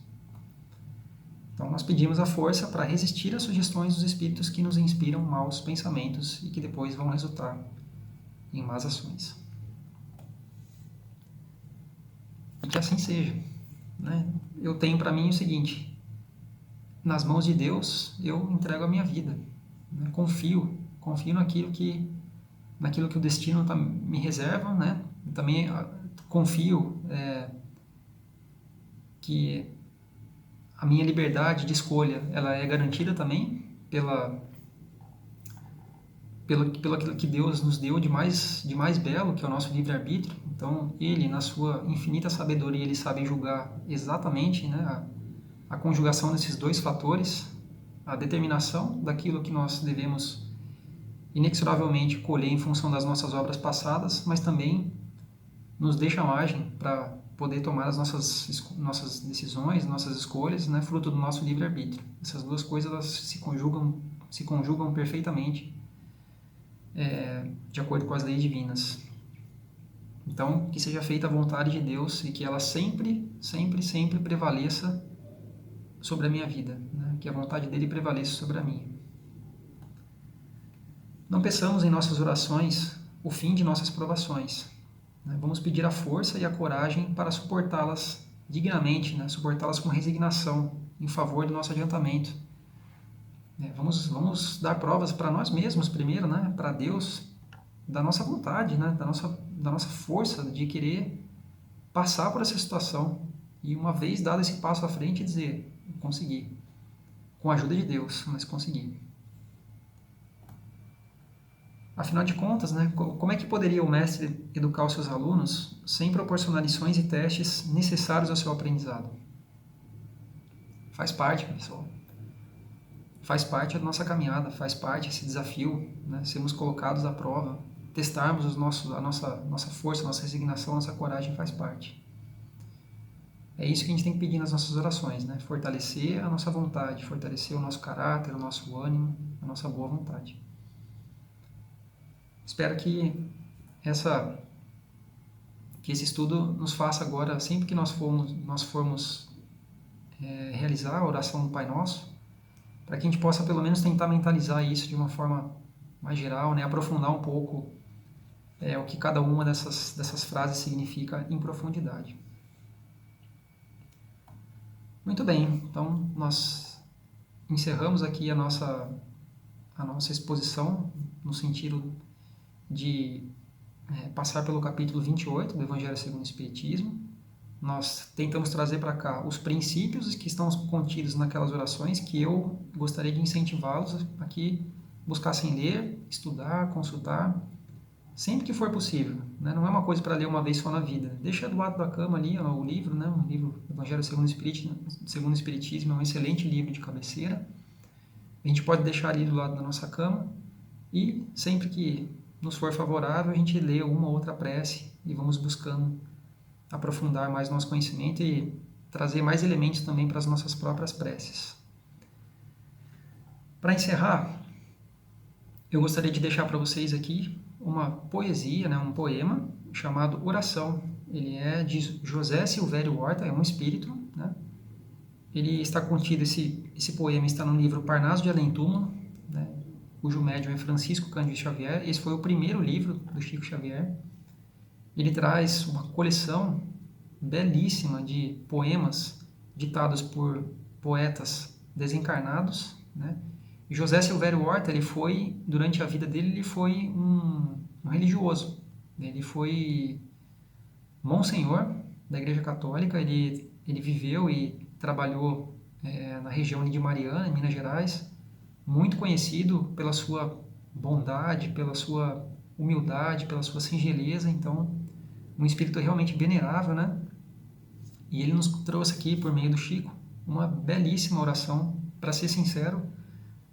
Então nós pedimos a força para resistir às sugestões dos espíritos que nos inspiram maus pensamentos e que depois vão resultar em más ações. E que assim seja, né? Eu tenho para mim o seguinte: nas mãos de Deus eu entrego a minha vida, né? confio naquilo que o destino me reserva, né? Também confio que a minha liberdade de escolha ela é garantida também pelo aquilo que Deus nos deu de mais belo, que é o nosso livre-arbítrio. Então, Ele, na sua infinita sabedoria, Ele sabe julgar exatamente, né, a conjugação desses dois fatores, a determinação daquilo que nós devemos inexoravelmente colher em função das nossas obras passadas, mas também nos deixa margem para poder tomar as nossas decisões, nossas escolhas, né, fruto do nosso livre-arbítrio. Essas duas coisas elas se conjugam perfeitamente de acordo com as leis divinas. Então, que seja feita a vontade de Deus e que ela sempre, sempre, sempre prevaleça sobre a minha vida, né? Que a vontade dele prevaleça sobre a minha. Não peçamos em nossas orações o fim de nossas provações. Né? Vamos pedir a força e a coragem para suportá-las dignamente, né? Suportá-las com resignação em favor do nosso adiantamento. Vamos dar provas para nós mesmos primeiro, né? Para Deus, da nossa vontade, né? da nossa força de querer passar por essa situação e uma vez dado esse passo à frente dizer, consegui, com a ajuda de Deus, mas consegui. Afinal de contas, né? Como é que poderia o mestre educar os seus alunos sem proporcionar lições e testes necessários ao seu aprendizado? Faz parte, pessoal. Faz parte da nossa caminhada, faz parte esse desafio, né? Sermos colocados à prova, testarmos a nossa força, a nossa resignação, a nossa coragem faz parte. É isso que a gente tem que pedir nas nossas orações, né? Fortalecer a nossa vontade, fortalecer o nosso caráter, o nosso ânimo, a nossa boa vontade. Espero que esse estudo nos faça agora, sempre que nós formos realizar a oração do Pai Nosso, para que a gente possa pelo menos tentar mentalizar isso de uma forma mais geral, né? Aprofundar um pouco o que cada uma dessas frases significa em profundidade. Muito bem, então nós encerramos aqui a nossa exposição no sentido de passar pelo capítulo 28 do Evangelho segundo o Espiritismo. Nós tentamos trazer para cá os princípios que estão contidos naquelas orações que eu gostaria de incentivá-los aqui buscassem ler, estudar, consultar, sempre que for possível, né? Não é uma coisa para ler uma vez só na vida. Deixa do lado da cama ali o livro, né? Um livro, Evangelho segundo o Espiritismo, é um excelente livro de cabeceira. A gente pode deixar ali do lado da nossa cama e sempre que nos for favorável, a gente lê uma ou outra prece e vamos buscando aprofundar mais nosso conhecimento e trazer mais elementos também para as nossas próprias preces. Para encerrar, eu gostaria de deixar para vocês aqui uma poesia, né, um poema chamado Oração. Ele é de José Silvério Horta, é um espírito, né? Ele está contido, esse poema está no livro Parnaso de Além-Túmulo, né, cujo médium é Francisco Cândido Xavier. Esse foi o primeiro livro do Chico Xavier. Ele traz uma coleção belíssima de poemas ditados por poetas desencarnados, né? E José Silvério Horta, durante a vida dele, ele foi um religioso. Ele foi monsenhor da Igreja Católica. Ele viveu e trabalhou na região de Mariana, em Minas Gerais, muito conhecido pela sua bondade, pela sua humildade, pela sua singeleza. Então, um espírito realmente venerável, né? E ele nos trouxe aqui, por meio do Chico, uma belíssima oração. Para ser sincero,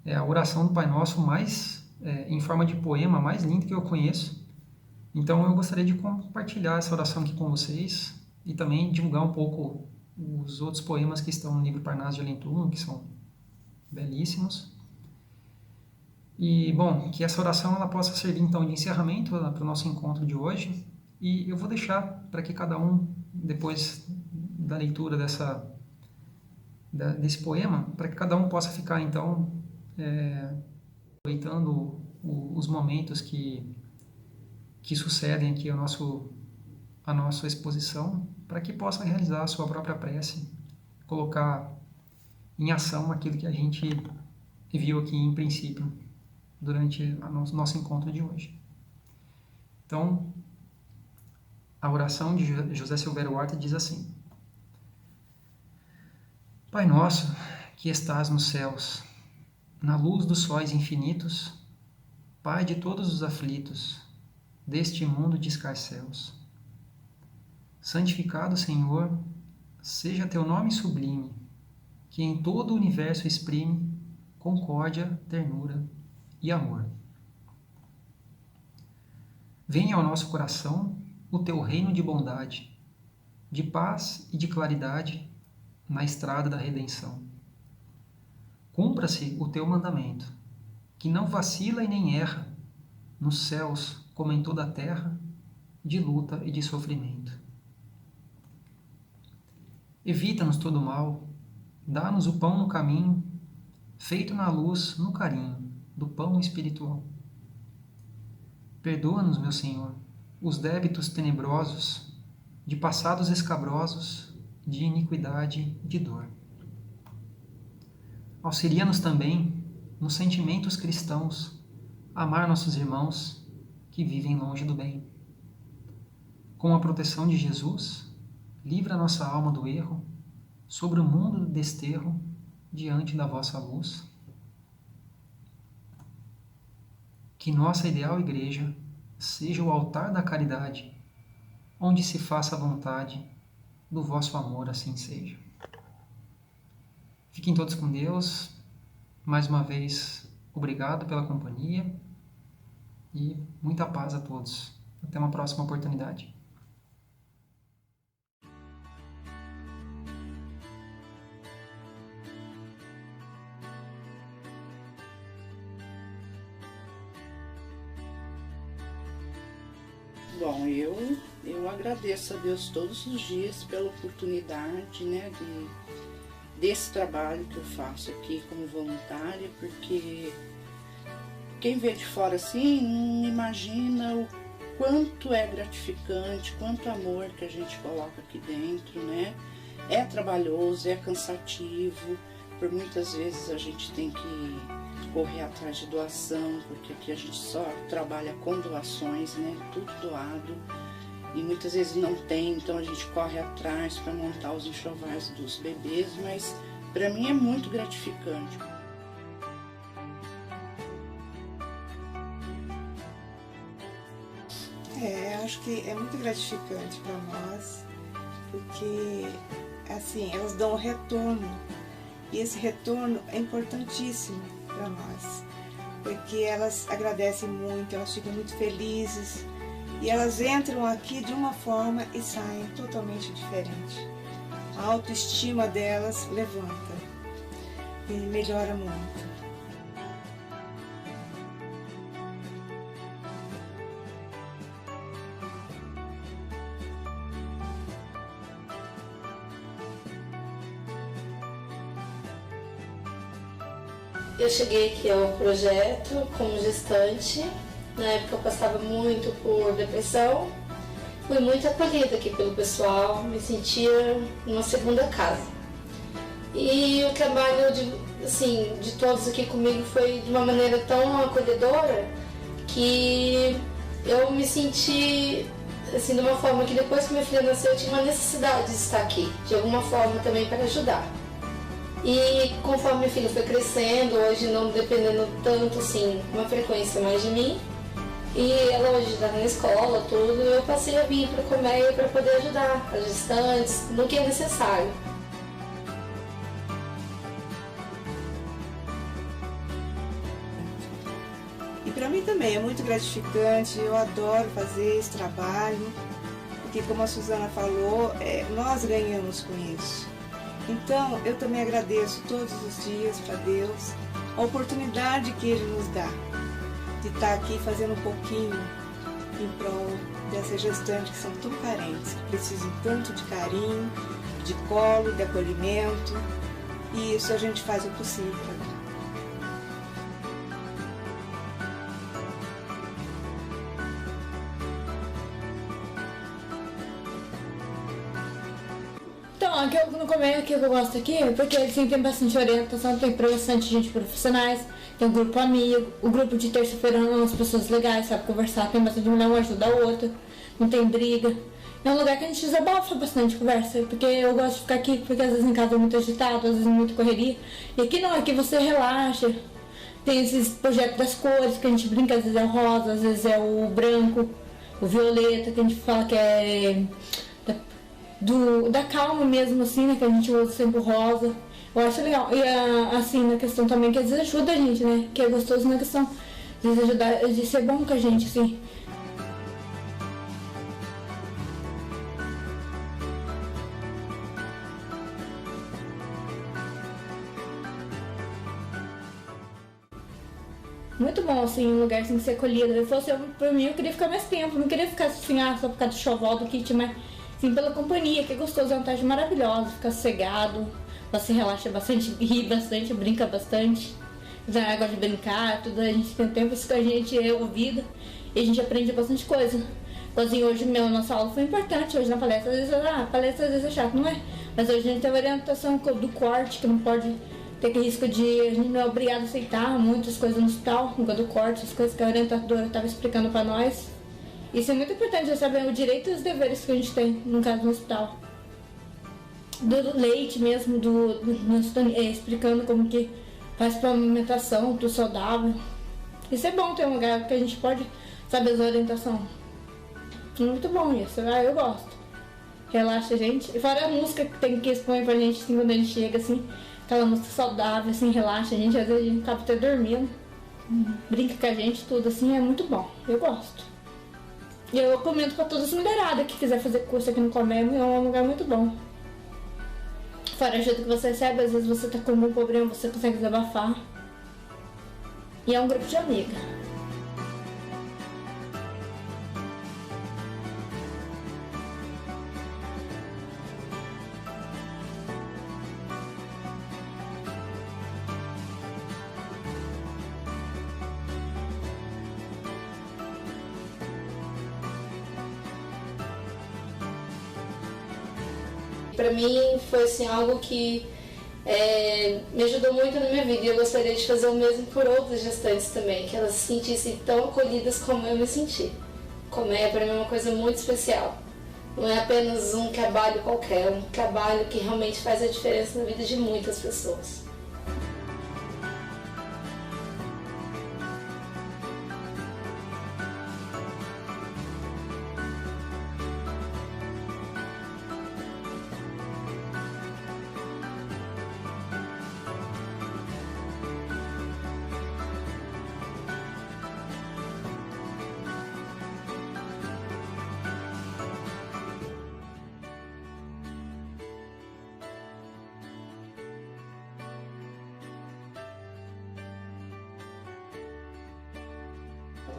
é a oração do Pai Nosso em forma de poema, mais linda que eu conheço. Então eu gostaria de compartilhar essa oração aqui com vocês e também divulgar um pouco os outros poemas que estão no livro Parnaso de Além-Túmulo, que são belíssimos. E, bom, que essa oração ela possa servir então de encerramento para o nosso encontro de hoje. E eu vou deixar para que cada um, depois da leitura desse poema, para que cada um possa ficar então aproveitando os momentos que sucedem aqui a nossa exposição, para que possa realizar a sua própria prece, colocar em ação aquilo que a gente viu aqui em princípio, durante o nosso encontro de hoje. Então, a oração de José Silvério Horta diz assim: Pai nosso, que estás nos céus, na luz dos sóis infinitos, Pai de todos os aflitos, deste mundo de escarcéus. Santificado, Senhor, seja teu nome sublime, que em todo o universo exprime concórdia, ternura e amor. Venha ao nosso coração o teu reino de bondade, de paz e de claridade na estrada da redenção. Cumpra-se o teu mandamento, que não vacila e nem erra, nos céus como em toda a terra, de luta e de sofrimento. Evita-nos todo mal, dá-nos o pão no caminho, feito na luz, no carinho, do pão espiritual. Perdoa-nos, meu Senhor, os débitos tenebrosos, de passados escabrosos, de iniquidade e de dor. Auxilia-nos também, nos sentimentos cristãos, amar nossos irmãos que vivem longe do bem. Com a proteção de Jesus, livra nossa alma do erro, sobre o mundo do desterro, diante da vossa luz. Que nossa ideal igreja seja o altar da caridade, onde se faça a vontade do vosso amor, assim seja. Fiquem todos com Deus. Mais uma vez, obrigado pela companhia e muita paz a todos. Até uma próxima oportunidade. Bom, eu agradeço a Deus todos os dias pela oportunidade, né, desse trabalho que eu faço aqui como voluntária, porque quem vê de fora assim não imagina o quanto é gratificante, quanto amor que a gente coloca aqui dentro, né? É trabalhoso, é cansativo, por muitas vezes a gente tem que correr atrás de doação, porque aqui a gente só trabalha com doações, né? Tudo doado. E muitas vezes não tem, então a gente corre atrás para montar os enxovais dos bebês, mas para mim é muito gratificante. acho que é muito gratificante para nós, porque assim, elas dão um retorno, e esse retorno é importantíssimo para nós, porque elas agradecem muito, elas ficam muito felizes, e elas entram aqui de uma forma e saem totalmente diferente. A autoestima delas levanta e melhora muito. Eu cheguei aqui ao projeto como gestante. Na época eu passava muito por depressão. Fui muito acolhida aqui pelo pessoal, me sentia numa segunda casa. E o trabalho de todos aqui comigo foi de uma maneira tão acolhedora que eu me senti assim, de uma forma que depois que minha filha nasceu eu tinha uma necessidade de estar aqui, de alguma forma também para ajudar. E conforme minha filha foi crescendo, hoje não dependendo tanto assim, uma frequência mais de mim, e ela hoje está na escola, tudo, eu passei a vir para o Colmeia para poder ajudar as gestantes no que é necessário. E para mim também é muito gratificante, eu adoro fazer esse trabalho, porque como a Suzana falou, nós ganhamos com isso. Então, eu também agradeço todos os dias para Deus a oportunidade que Ele nos dá de estar aqui fazendo um pouquinho em prol dessas gestantes que são tão carentes, que precisam tanto de carinho, de colo, de acolhimento, e isso a gente faz o possível para dar. Então, aqui eu não comento que eu gosto aqui, porque eles tem bastante orientação, tem bastante gente profissionais, tem um grupo amigo, o grupo de terça-feira são as pessoas legais, sabe conversar, tem bastante mulher, um ajuda a outra, não tem briga. É um lugar que a gente desabafa bastante conversa, porque eu gosto de ficar aqui, porque às vezes em casa é muito agitado, às vezes muita correria. E aqui não, aqui você relaxa, tem esses projetos das cores que a gente brinca, às vezes é o rosa, às vezes é o branco, o violeta, que a gente fala que é da calma mesmo, assim, né, que a gente usa sempre o rosa. Eu acho legal. E assim, na questão também que às vezes ajuda a gente, né, que é gostoso na questão, às vezes ajudar, de ser bom com a gente, assim. Muito bom, assim, um lugar assim, ser acolhido. Se fosse por mim, eu queria ficar mais tempo. Não queria ficar assim, só por causa do choval do kit, mas sim pela companhia, que é gostoso, é uma tarde maravilhosa, ficar sossegado, você relaxa bastante, ri bastante, brinca bastante. Você gosta de brincar, tudo, a gente tem tempo, isso que a gente é ouvido e a gente aprende bastante coisa. Assim, hoje nossa aula foi importante, hoje na palestra, às vezes, palestra às vezes é chato, não é? Mas hoje a gente tem a orientação do corte, que não pode ter que risco de, a gente não é obrigado a aceitar muitas coisas no hospital, no do corte, as coisas que a orientadora estava explicando para nós. Isso é muito importante, já saber o direito e os deveres que a gente tem, no caso no hospital. Do leite mesmo, explicando como que faz para alimentação, tudo saudável. Isso é bom ter um lugar que a gente pode saber as orientações. Muito bom isso, eu gosto. Relaxa a gente. E fora a música que tem que expor pra gente assim, quando a gente chega, assim, aquela música saudável, assim, relaxa a gente, às vezes a gente acaba até dormindo. Brinca com a gente, tudo assim, é muito bom. Eu gosto. E eu comento pra todas as mulheradas que quiser fazer curso aqui no Colmeia, é um lugar muito bom. Fora a ajuda que você recebe, às vezes você tá com algum problema, você consegue desabafar. E é um grupo de amigas. Para mim foi assim, algo que me ajudou muito na minha vida e eu gostaria de fazer o mesmo por outras gestantes também, que elas se sentissem tão acolhidas como eu me senti. Colmeia para mim é uma coisa muito especial. Não é apenas um trabalho qualquer, é um trabalho que realmente faz a diferença na vida de muitas pessoas.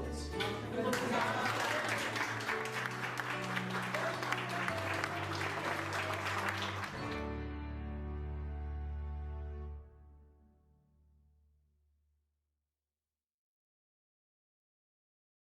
todos.